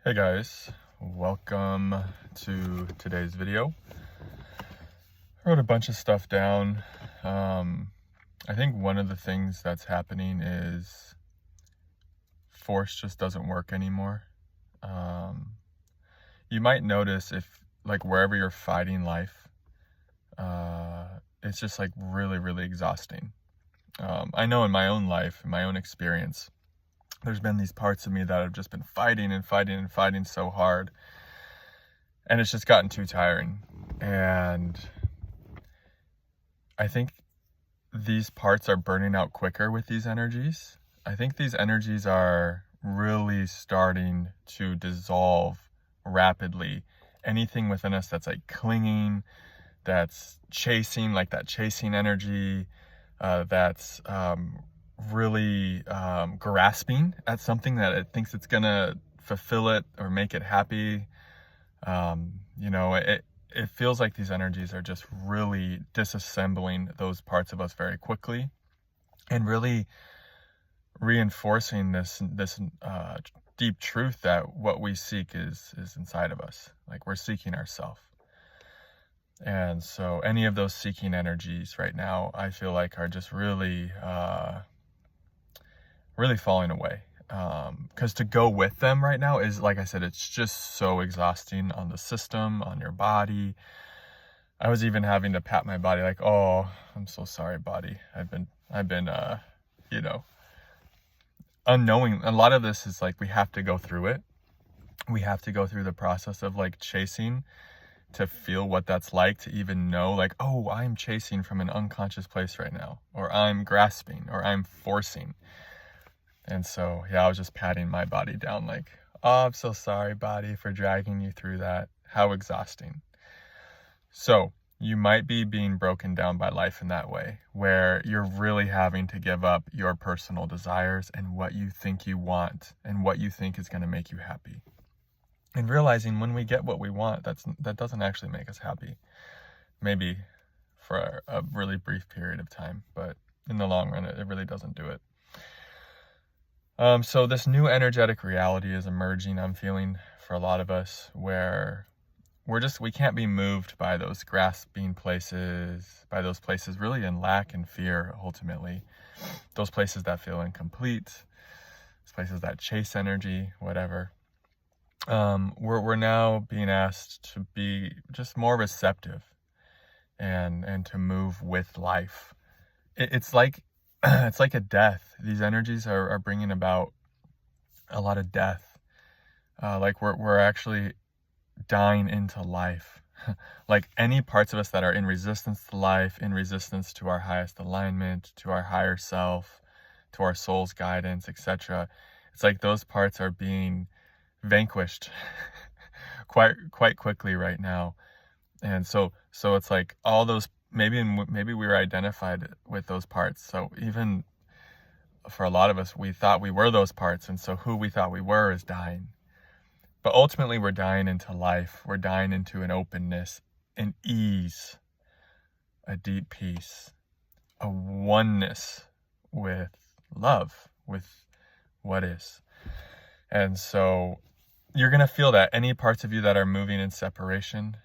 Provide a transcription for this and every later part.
Hey guys, welcome to today's video. I wrote a bunch of stuff down. I think one of the things that's happening is force just doesn't work anymore. You might notice if, like, wherever you're fighting life, it's just like really exhausting. I know in my own life, in my own experience, there's been these parts of me that have just been fighting so hard, and it's just gotten too tiring. And I think these parts are burning out quicker with these energies. I think these energies are really starting to dissolve rapidly. Anything within us that's like clinging, that's chasing, like that chasing energy, that's really grasping at something that it thinks it's gonna fulfill it or make it happy. It feels like these energies are just really disassembling those parts of us very quickly and really reinforcing this deep truth that what we seek is inside of us. Like, we're seeking ourselves. And so any of those seeking energies right now, I feel like, are just really falling away. Because to go with them right now is, like I said, it's just so exhausting on the system, on your body. I was even having to pat my body like, oh, I'm so sorry, body. I've been unknowing. A lot of this is like, we have to go through it. We have to go through the process of like chasing to feel what that's like, to even know like, oh, I'm chasing from an unconscious place right now, or I'm grasping, or I'm forcing. And so, yeah, I was just patting my body down like, oh, I'm so sorry, body, for dragging you through that. How exhausting. So you might be being broken down by life in that way, where you're really having to give up your personal desires and what you think you want and what you think is going to make you happy. And realizing when we get what we want, that doesn't actually make us happy. Maybe for a really brief period of time, but in the long run, it really doesn't do it. So this new energetic reality is emerging, I'm feeling, for a lot of us, where we can't be moved by those grasping places, by those places really in lack and fear, ultimately. Those places that feel incomplete, those places that chase energy, whatever. We're now being asked to be just more receptive and to move with life. It's like it's like a death. These energies are bringing about a lot of death. Like we're actually dying into life. Like any parts of us that are in resistance to life, in resistance to our highest alignment, to our higher self, to our soul's guidance, etc. It's like those parts are being vanquished quite quickly right now. And so it's like all those, maybe we were identified with those parts. So even for a lot of us, we thought we were those parts, and so who we thought we were is dying. But ultimately, we're dying into life. We're dying into an openness, an ease, a deep peace, a oneness with love, with what is. And so you're going to feel that any parts of you that are moving in separation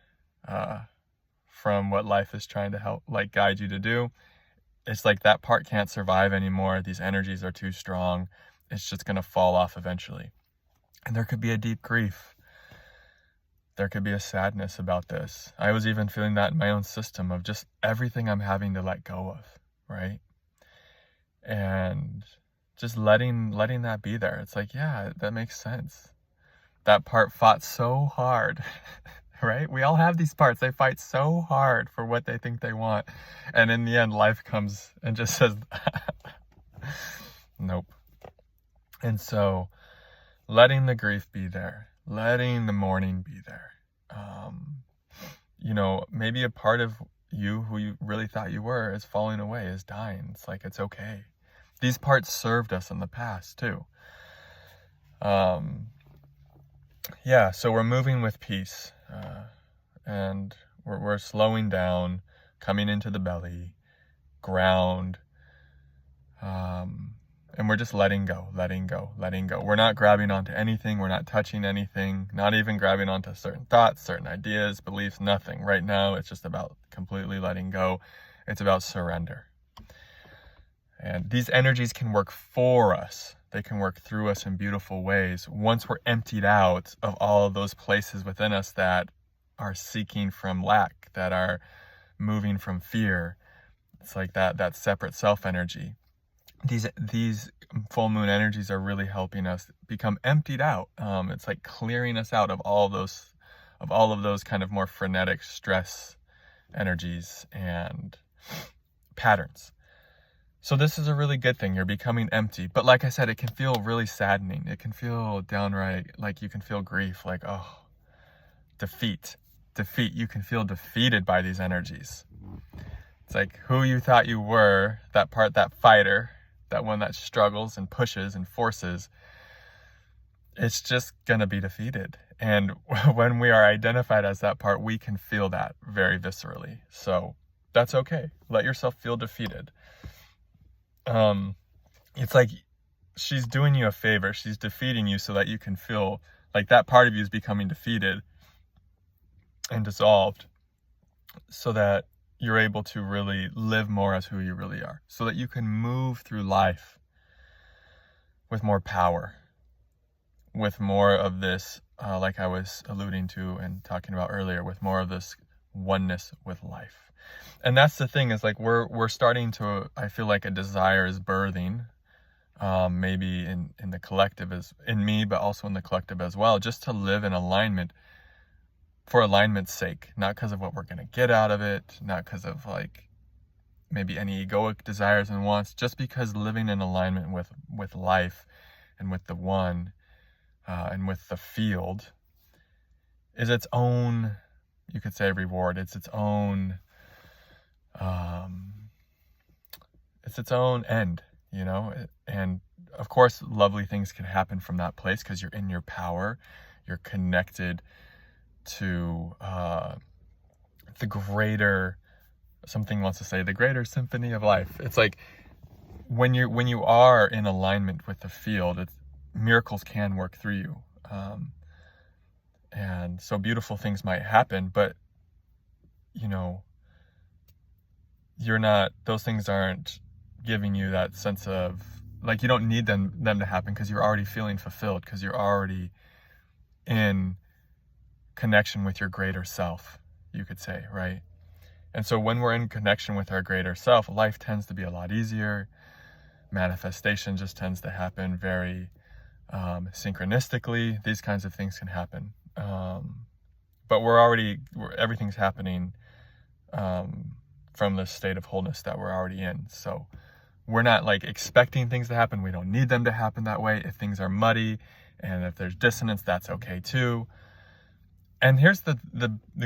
from what life is trying to help, like, guide you to do, it's like that part can't survive anymore. These energies are too strong. It's just going to fall off eventually. And there could be a deep grief. There could be a sadness about this. I was even feeling that in my own system of just everything I'm having to let go of, right? And just letting that be there. It's like, yeah, that makes sense. That part fought so hard, right? We all have these parts. They fight so hard for what they think they want. And in the end, life comes and just says, nope. And so letting the grief be there, letting the mourning be there. Maybe a part of you who you really thought you were is falling away, is dying. It's like, it's okay. These parts served us in the past too. Yeah, so we're moving with peace, and we're slowing down, coming into the belly, ground, And we're just letting go, letting go, letting go. We're not grabbing onto anything. We're not touching anything, not even grabbing onto certain thoughts, certain ideas, beliefs, nothing. Right now, it's just about completely letting go. It's about surrender. And these energies can work for us. They can work through us in beautiful ways once we're emptied out of all of those places within us that are seeking from lack, that are moving from fear. It's like that separate self energy. These full moon energies are really helping us become emptied out. It's like clearing us out of all of those kind of more frenetic stress energies and patterns. So this is a really good thing. You're becoming empty. But like I said, it can feel really saddening. It can feel downright, like you can feel grief, like, oh, defeat. You can feel defeated by these energies. It's like who you thought you were, that fighter, that one that struggles and pushes and forces, it's just going to be defeated. And when we are identified as that part, we can feel that very viscerally. So that's okay. Let yourself feel defeated. It's like she's doing you a favor. She's defeating you so that you can feel like that part of you is becoming defeated and dissolved, so that you're able to really live more as who you really are, so that you can move through life with more power, with more of this, like I was alluding to and talking about earlier, with more of this oneness with life. And that's the thing, is like we're starting to, I feel like a desire is birthing, maybe in the collective, as in me, but also in the collective as well, just to live in alignment for alignment's sake, not because of what we're going to get out of it, not because of like maybe any egoic desires and wants, just because living in alignment with life and with the one and with the field is its own, you could say, reward. It's its own end, you know. And of course lovely things can happen from that place because you're in your power, you're connected to the greater, something wants to say, the greater symphony of life. It's like when you are in alignment with the field, miracles can work through you, and so beautiful things might happen, but you know, those things aren't giving you that sense of, like, you don't need them to happen because you're already feeling fulfilled, because you're already in connection with your greater self, you could say, right? And so when we're in connection with our greater self, life tends to be a lot easier. Manifestation just tends to happen very synchronistically. These kinds of things can happen, but everything's happening from the state of wholeness that we're already in. So we're not like expecting things to happen. We don't need them to happen that way. If things are muddy and if there's dissonance, that's okay too. And here's the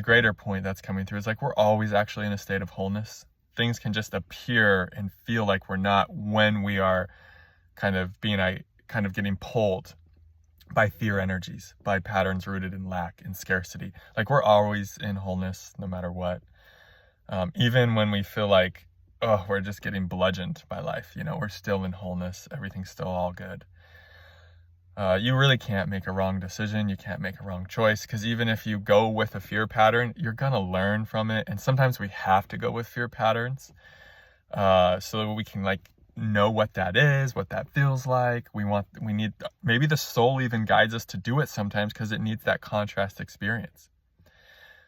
greater point that's coming through, is like we're always actually in a state of wholeness. Things can just appear and feel like we're not, when we are kind of getting pulled by fear energies, by patterns rooted in lack and scarcity. Like we're always in wholeness no matter what. Even when we feel like, oh, we're just getting bludgeoned by life, you know, we're still in wholeness. Everything's still all good. You really can't make a wrong decision. You can't make a wrong choice, because even if you go with a fear pattern, you're going to learn from it. And sometimes we have to go with fear patterns so that we can like know what that is, what that feels like. We need, maybe the soul even guides us to do it sometimes because it needs that contrast experience.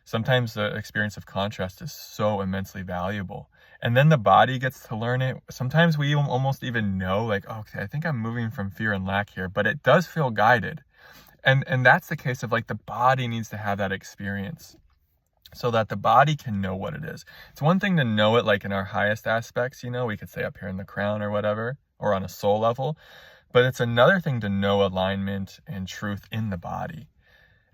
Sometimes the experience of contrast is so immensely valuable. And then the body gets to learn it. Sometimes we almost even know, like, okay, I think I'm moving from fear and lack here, but it does feel guided. And that's the case of like the body needs to have that experience so that the body can know what it is. It's one thing to know it like in our highest aspects, you know, we could say up here in the crown or whatever, or on a soul level, but it's another thing to know alignment and truth in the body.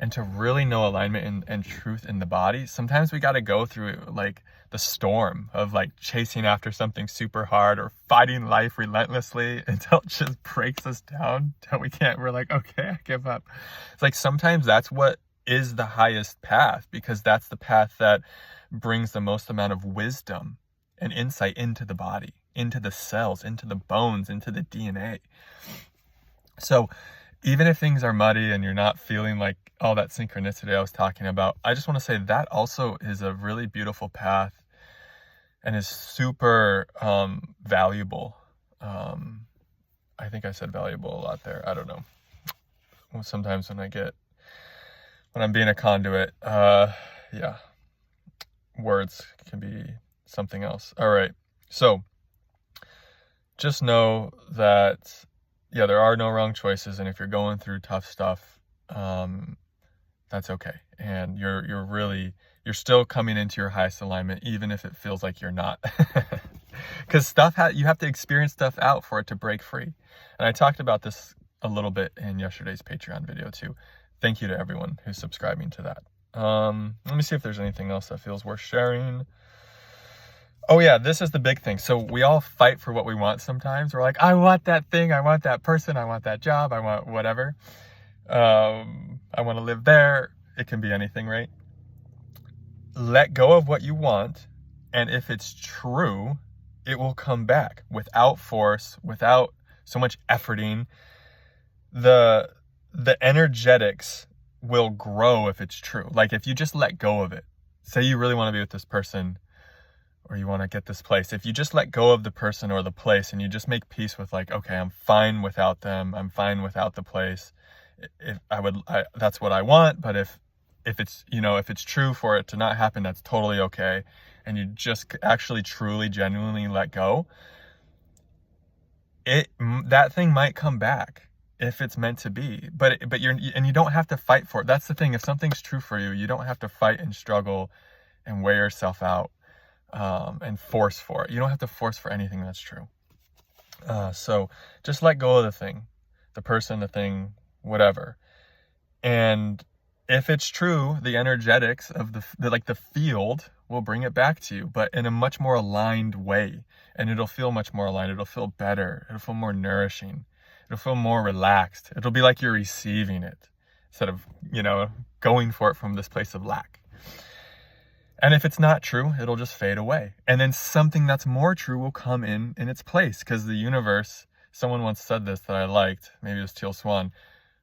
And to really know alignment and truth in the body, sometimes we got to go through like the storm of like chasing after something super hard or fighting life relentlessly until it just breaks us down till we're like, okay, I give up. It's like sometimes that's what is the highest path, because that's the path that brings the most amount of wisdom and insight into the body. into the cells, into the bones, into the DNA. So even if things are muddy and you're not feeling like all that synchronicity I was talking about, I just want to say that also is a really beautiful path and is super valuable. I think I said valuable a lot there. I don't know. Sometimes when I'm being a conduit, yeah, words can be something else. All right. So just know that, yeah, there are no wrong choices. And if you're going through tough stuff, that's okay. And you're still coming into your highest alignment, even if it feels like you're not. Because you have to experience stuff out for it to break free. And I talked about this a little bit in yesterday's Patreon video too. Thank you to everyone who's subscribing to that. Let me see if there's anything else that feels worth sharing. Oh yeah, this is the big thing. So we all fight for what we want sometimes. We're like, I want that thing, I want that person, I want that job, I want whatever. I want to live there. It can be anything, right? Let go of what you want, and if it's true, it will come back without force, without so much efforting. The energetics will grow if it's true. Like if you just let go of it. Say you really want to be with this person, or you want to get this place. If you just let go of the person or the place and you just make peace with like, okay, I'm fine without them. I'm fine without the place. That's what I want. But if it's, if it's true for it to not happen, that's totally okay. And you just actually, truly, genuinely let go. That thing might come back if it's meant to be, but you don't have to fight for it. That's the thing. If something's true for you, you don't have to fight and struggle and wear yourself out, and force for it. You don't have to force for anything that's true. So just let go of the thing, the person, the thing, whatever. And if it's true, the energetics of the field will bring it back to you, but in a much more aligned way. And it'll feel much more aligned. It'll feel better. It'll feel more nourishing. It'll feel more relaxed. It'll be like you're receiving it instead of, going for it from this place of lack. And if it's not true, it'll just fade away. And then something that's more true will come in its place, because the universe, someone once said this that I liked, maybe it was Teal Swan.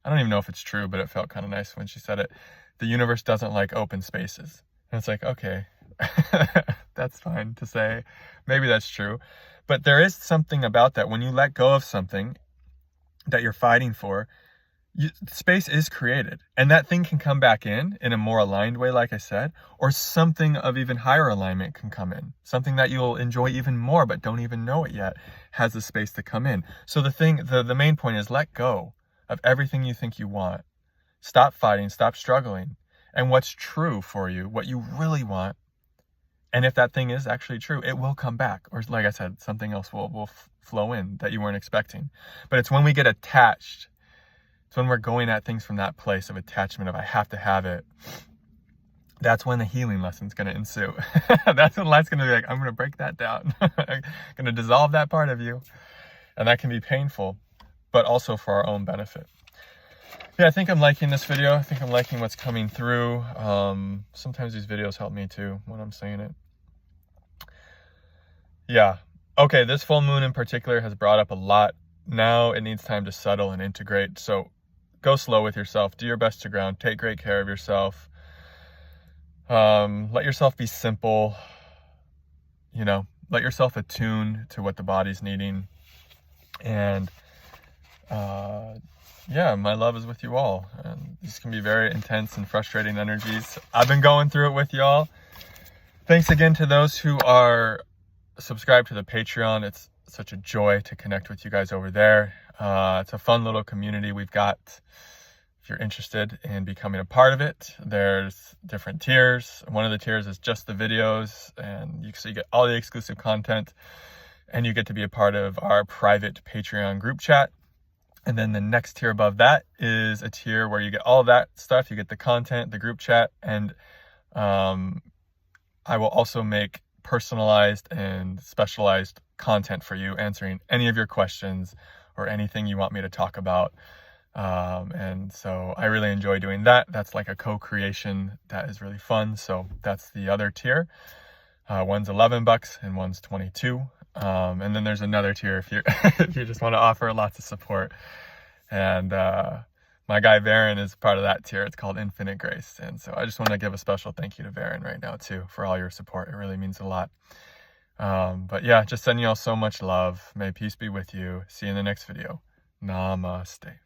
I don't even know if it's true, but it felt kind of nice when she said it. The universe doesn't like open spaces. And it's like, okay, that's fine to say. Maybe that's true. But there is something about that. When you let go of something that you're fighting for, space is created. And that thing can come back in a more aligned way, like I said, or something of even higher alignment can come in. Something that you'll enjoy even more, but don't even know it yet, has the space to come in. So the main point is let go of everything you think you want. Stop fighting, stop struggling. And what's true for you, what you really want, and if that thing is actually true, it will come back. Or like I said, something else will flow in that you weren't expecting. But it's when we get attached, it's when we're going at things from that place of attachment, of I have to have it. That's when the healing lesson's going to ensue. That's when life's going to be like, I'm going to break that down. I'm going to dissolve that part of you. And that can be painful, but also for our own benefit. Yeah, I think I'm liking this video. I think I'm liking what's coming through. Sometimes these videos help me too when I'm saying it. Yeah. Okay, this full moon in particular has brought up a lot. Now it needs time to settle and integrate. So go slow with yourself. Do your best to ground. Take great care of yourself. Let yourself be simple. Let yourself attune to what the body's needing. And yeah, my love is with you all. And these can be very intense and frustrating energies. I've been going through it with y'all. Thanks again to those who are subscribed to the Patreon. It's such a joy to connect with you guys over there. It's a fun little community we've got. If you're interested in becoming a part of it, there's different tiers. One of the tiers is just the videos, and so you get all the exclusive content, and you get to be a part of our private Patreon group chat. And then the next tier above that is a tier where you get all that stuff. You get the content, the group chat, and I will also make personalized and specialized content for you, answering any of your questions or anything you want me to talk about. And so I really enjoy doing that. That's like a co-creation that is really fun. So that's the other tier. One's $11 and one's $22. And then there's another tier if you if you just want to offer lots of support. And my guy Varen is part of that tier. It's called Infinite Grace. And so I just want to give a special thank you to Varen right now too for all your support. It really means a lot. But yeah, just sending you all so much love. May peace be with you. See you in the next video. Namaste.